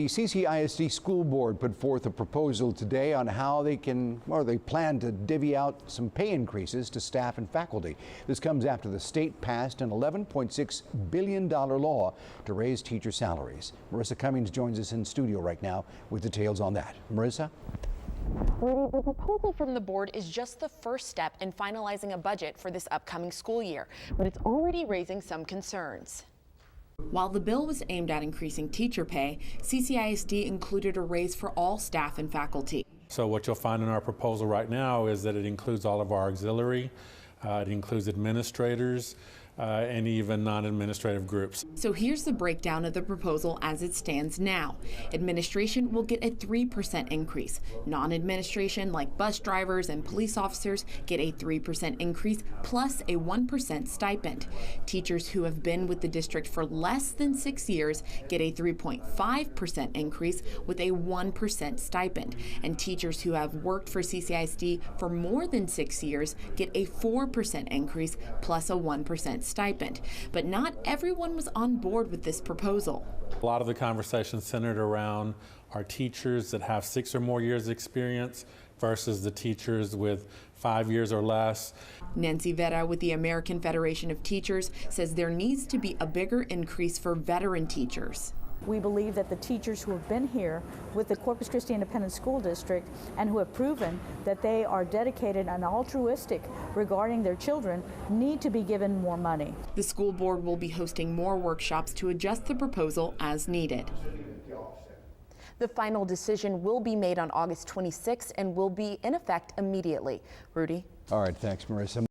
The CCISD school board put forth a proposal today on how they plan to divvy out some pay increases to staff and faculty. This comes after the state passed an $11.6 billion law to raise teacher salaries. Marissa Cummings joins us in studio right now with details on that. Marissa? Rudy, the proposal from the board is just the first step in finalizing a budget for this upcoming school year, but it's already raising some concerns. While the bill was aimed at increasing teacher pay, CCISD included a raise for all staff and faculty. So what you'll find in our proposal right now is that it includes all of our auxiliary, it includes administrators, and even non-administrative groups. So here's the breakdown of the proposal as it stands now. Administration will get a 3% increase. Non-administration, like bus drivers and police officers, get a 3% increase plus a 1% stipend. Teachers who have been with the district for less than 6 years get a 3.5% increase with a 1% stipend. And teachers who have worked for CCISD for more than 6 years get a 4% increase plus a 1% stipend. But not everyone was on board with this proposal. A lot of the conversation centered around our teachers that have 6 or more years experience versus the teachers with 5 years or less. Nancy Vera with the American Federation of Teachers says there needs to be a bigger increase for veteran teachers. We believe that the teachers who have been here with the Corpus Christi Independent School District and who have proven that they are dedicated and altruistic regarding their children need to be given more money. The school board will be hosting more workshops to adjust the proposal as needed. The final decision will be made on August 26th and will be in effect immediately. Rudy? All right, thanks, Marissa.